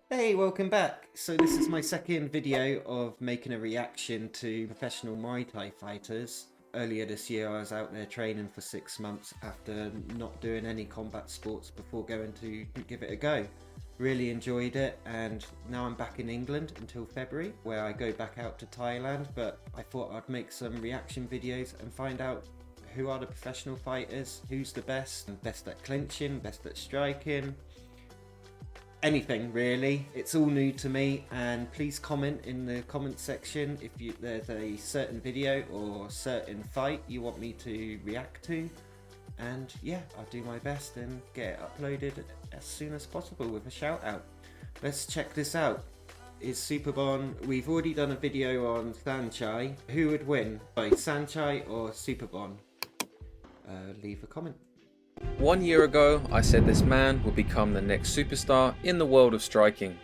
Hey, welcome back. So this is my second video of making a reaction to professional Muay Thai fighters. Earlier this year I was out there training for 6 months after not doing any combat sports before going to give it a go. Really enjoyed it, and now I'm back in England until February, where I go back out to Thailand, but I thought I'd make some reaction videos and find out who are the professional fighters, who's the best at clinching, best at striking, anything really. It's all new to me, and please comment in the comment section if there's a certain video or certain fight you want me to react to, and yeah, I'll do my best and get it uploaded as soon as possible with a shout out. Let's check this out. Is Superbon, we've already done a video on Sanchai. Who would win, by Sanchai or Superbon? Leave a comment. 1 year ago, I said this man would become the next superstar in the world of striking.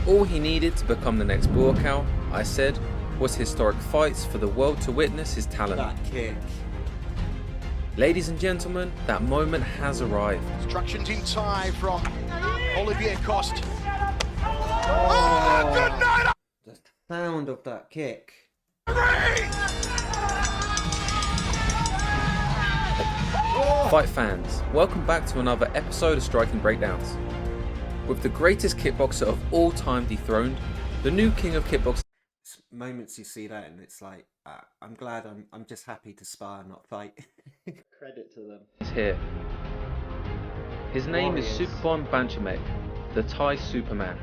All he needed to become the next Buakaw, I said, was historic fights for the world to witness his talent. That kick. Ladies and gentlemen, that moment has arrived. Instructions in Thai from Olivier Coste. Oh, good night! The sound of that kick. Fight fans, welcome back to another episode of Striking Breakdowns. With the greatest kickboxer of all time dethroned, the new king of kickboxing. Moments you see that and it's like, I'm glad I'm just happy to spar, not fight. Credit to them. Is here. His name is Warriors. Superbon Banchamek, the Thai Superman.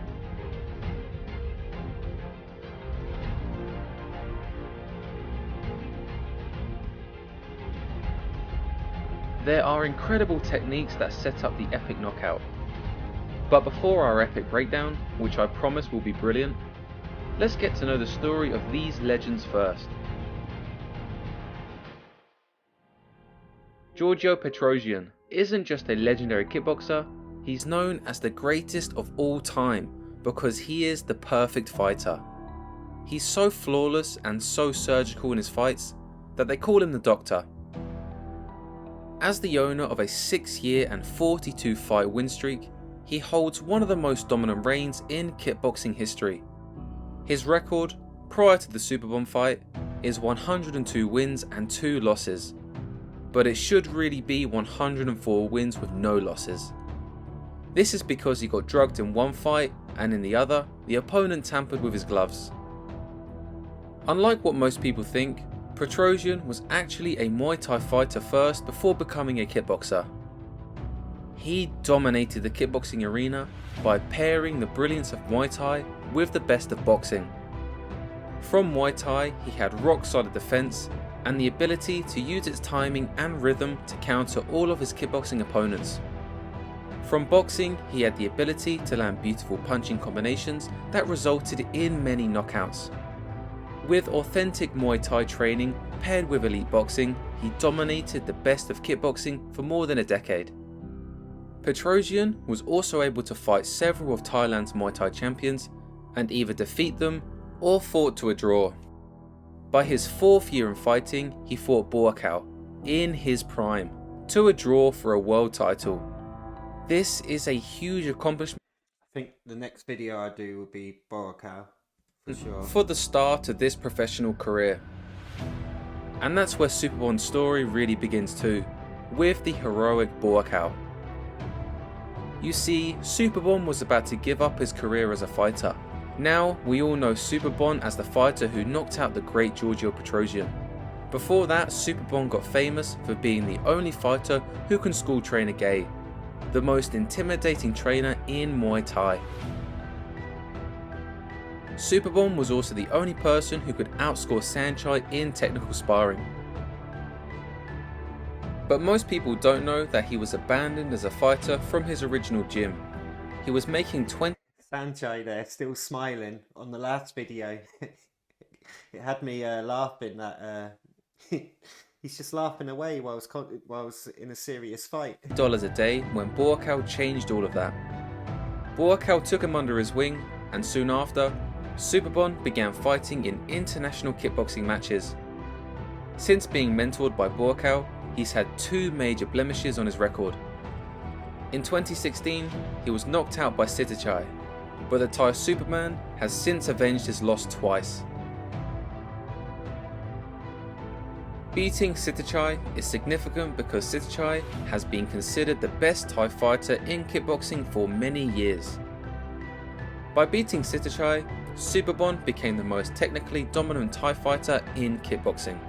There are incredible techniques that set up the epic knockout. But before our epic breakdown, which I promise will be brilliant, let's get to know the story of these legends first. Giorgio Petrosian isn't just a legendary kickboxer, he's known as the greatest of all time because he is the perfect fighter. He's so flawless and so surgical in his fights that they call him the Doctor. As the owner of a 6-year and 42 fight win streak, he holds one of the most dominant reigns in kickboxing history. His record, prior to the Superbon fight, is 102 wins and 2 losses. But it should really be 104 wins with no losses. This is because he got drugged in one fight, and in the other, the opponent tampered with his gloves. Unlike what most people think, Petrosian was actually a Muay Thai fighter first before becoming a kickboxer. He dominated the kickboxing arena by pairing the brilliance of Muay Thai with the best of boxing. From Muay Thai, he had rock-solid defense and the ability to use its timing and rhythm to counter all of his kickboxing opponents. From boxing, he had the ability to land beautiful punching combinations that resulted in many knockouts. With authentic Muay Thai training paired with elite boxing, he dominated the best of kickboxing for more than a decade. Petrosian was also able to fight several of Thailand's Muay Thai champions and either defeat them or fought to a draw. By his 4th year in fighting, he fought Buakaw in his prime to a draw for a world title. This is a huge accomplishment. I think the next video I do will be Buakaw. For sure. For the start of this professional career. And that's where Superbon's story really begins too, with the heroic Buakaw. You see, Superbon was about to give up his career as a fighter. Now, we all know Superbon as the fighter who knocked out the great Giorgio Petrosian. Before that, Superbon got famous for being the only fighter who can school train a gay, the most intimidating trainer in Muay Thai. Superbon was also the only person who could outscore Sanchai in technical sparring. But most people don't know that he was abandoned as a fighter from his original gym. He was making 20. Sanchai there, still smiling on the last video. It had me laughing that he's just laughing away while I was in a serious fight. $20 a day when Buakaw changed all of that. Buakaw took him under his wing, and soon after, Superbon began fighting in international kickboxing matches. Since being mentored by Buakaw, he's had 2 major blemishes on his record. In 2016, he was knocked out by Sitachai, but the Thai Superman has since avenged his loss twice. Beating Sitachai is significant because Sitachai has been considered the best Thai fighter in kickboxing for many years. By beating Sitachai, Superbon became the most technically dominant Thai fighter in kickboxing.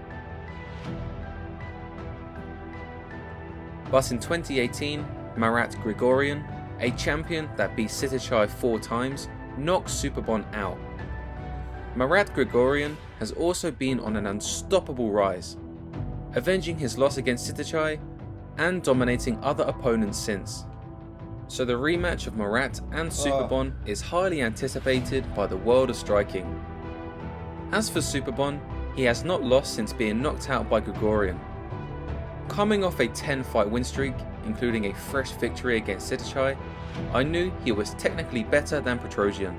But in 2018, Marat Grigorian, a champion that beat Sitachai 4 times, knocked Superbon out. Marat Grigorian has also been on an unstoppable rise, avenging his loss against Sitachai and dominating other opponents since. So the rematch of Marat and Superbon is highly anticipated by the world of striking. As for Superbon, he has not lost since being knocked out by Grigorian. Coming off a 10-fight win streak, including a fresh victory against Sitachai, I knew he was technically better than Petrosian.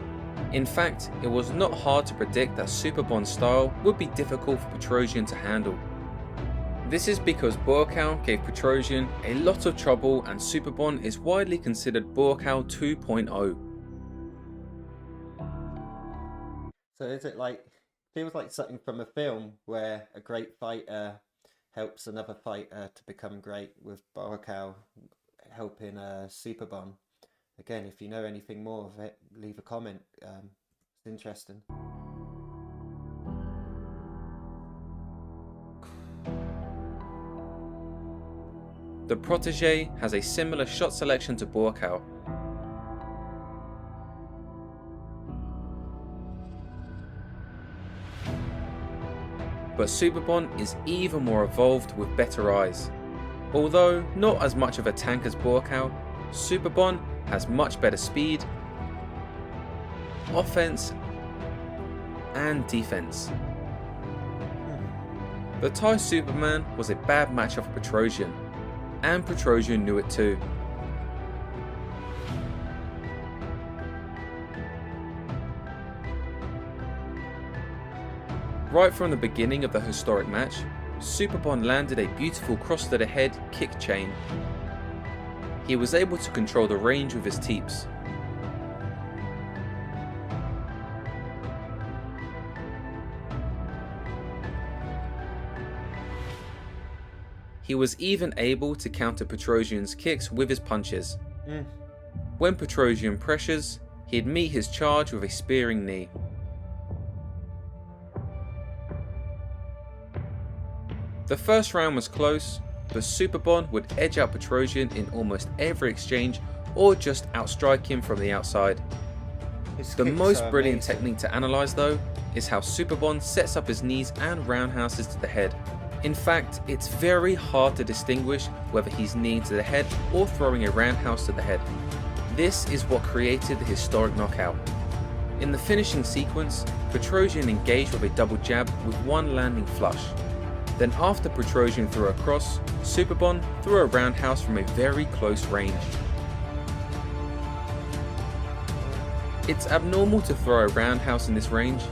In fact, it was not hard to predict that Superbon's style would be difficult for Petrosian to handle. This is because Buakaw gave Petrosian a lot of trouble and Superbon is widely considered Buakaw 2.0. So is it like, feels like something from a film where a great fighter helps another fighter to become great, with Buakaw helping Superbon. Again, if you know anything more of it, leave a comment. It's interesting. The protege has a similar shot selection to Buakaw. But Superbon is even more evolved with better eyes. Although not as much of a tank as Buakaw, Superbon has much better speed, offense and defense. The Thai Superman was a bad matchup for Petrosian, and Petrosian knew it too. Right from the beginning of the historic match, Superbon landed a beautiful cross to the head kick chain. He was able to control the range with his teeps. He was even able to counter Petrosian's kicks with his punches. When Petrosian pressures, he'd meet his charge with a spearing knee. The first round was close, but Superbon would edge out Petrosian in almost every exchange or just outstrike him from the outside. The most brilliant technique to analyse though is how Superbon sets up his knees and roundhouses to the head. In fact, it's very hard to distinguish whether he's kneeing to the head or throwing a roundhouse to the head. This is what created the historic knockout. In the finishing sequence, Petrosian engaged with a double jab with one landing flush. Then after Petrosian threw a cross, Superbon threw a roundhouse from a very close range. It's abnormal to throw a roundhouse in this range,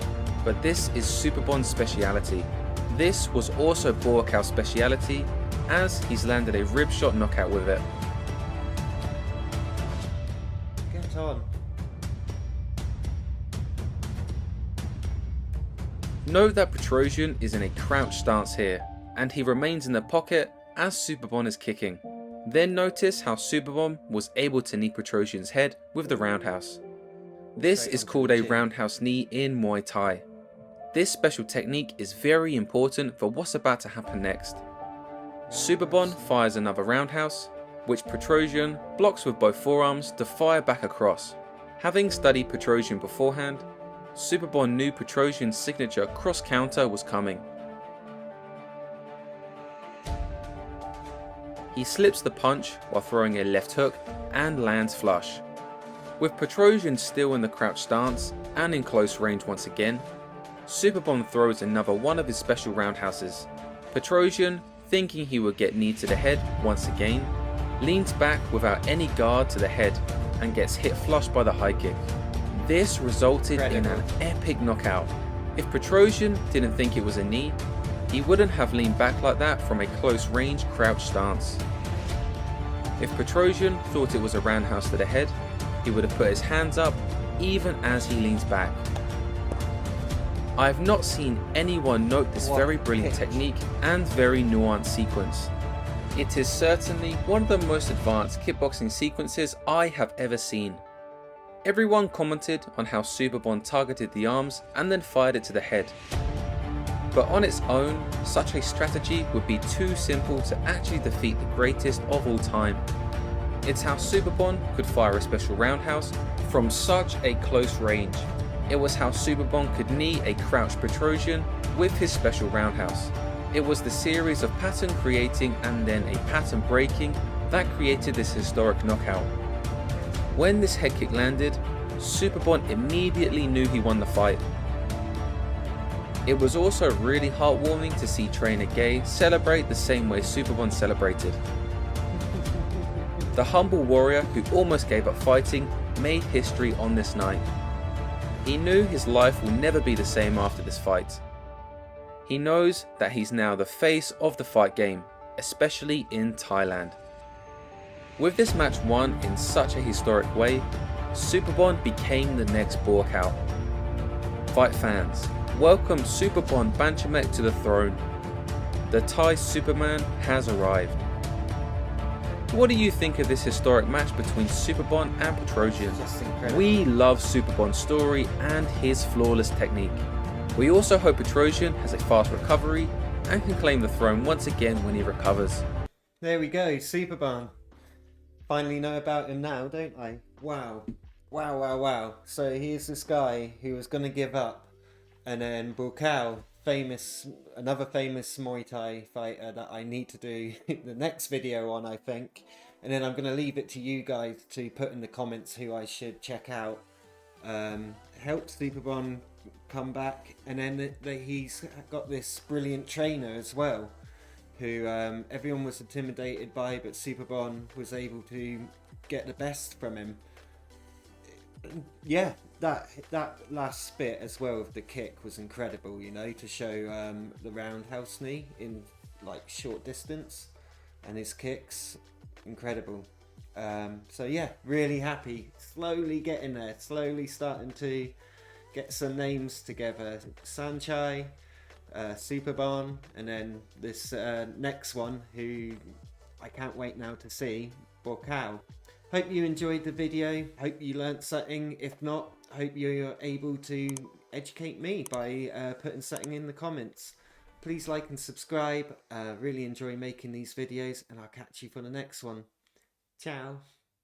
but this is Superbon's speciality. This was also Buakaw's speciality, as he's landed a rib shot knockout with it. Get on. Note that Petrosian is in a crouch stance here, and he remains in the pocket as Superbon is kicking. Then notice how Superbon was able to knee Petrosian's head with the roundhouse. This is called a roundhouse knee in Muay Thai. This special technique is very important for what's about to happen next. Superbon fires another roundhouse, which Petrosian blocks with both forearms to fire back across. Having studied Petrosian beforehand, Superbon knew Petrosian's signature cross counter was coming. He slips the punch while throwing a left hook and lands flush. With Petrosian still in the crouch stance and in close range once again, Superbon throws another one of his special roundhouses. Petrosian, thinking he would get knee to the head once again, leans back without any guard to the head and gets hit flush by the high kick. This resulted in an epic knockout. If Petrosian didn't think it was a knee, he wouldn't have leaned back like that from a close range crouch stance. If Petrosian thought it was a roundhouse to the head, he would have put his hands up even as he leans back. I have not seen anyone note this very brilliant technique and very nuanced sequence. It is certainly one of the most advanced kickboxing sequences I have ever seen. Everyone commented on how Superbon targeted the arms and then fired it to the head. But on its own, such a strategy would be too simple to actually defeat the greatest of all time. It's how Superbon could fire a special roundhouse from such a close range. It was how Superbon could knee a crouched Petrosian with his special roundhouse. It was the series of pattern creating and then a pattern breaking that created this historic knockout. When this head kick landed, Superbon immediately knew he won the fight. It was also really heartwarming to see trainer Gay celebrate the same way Superbon celebrated. The humble warrior who almost gave up fighting made history on this night. He knew his life will never be the same after this fight. He knows that he's now the face of the fight game, especially in Thailand. With this match won in such a historic way, Superbon became the next walkout. Fight fans, welcome Superbon Banchamek to the throne. The Thai Superman has arrived. What do you think of this historic match between Superbon and Petrosian? Just incredible. We love Superbon's story and his flawless technique. We also hope Petrosian has a fast recovery and can claim the throne once again when he recovers. There we go, Superbon. Finally know about him now, don't I? Wow. Wow, wow, wow. So here's this guy who was going to give up. And then Bulkao, another famous Muay Thai fighter that I need to do the next video on, I think. And then I'm going to leave it to you guys to put in the comments who I should check out. Helped Superbon come back. And then he's got this brilliant trainer as well, who everyone was intimidated by, but Superbon was able to get the best from him. Yeah, that last bit as well of the kick was incredible, you know, to show the roundhouse knee in like short distance, and his kicks, incredible. So yeah, really happy. Slowly getting there, slowly starting to get some names together. Sanchai, Superbon, and then this next one who I can't wait now to see, Bulkao. Hope you enjoyed the video, hope you learnt something. If not, hope you're able to educate me by putting something in the comments. Please like and subscribe, really enjoy making these videos, and I'll catch you for the next one. Ciao.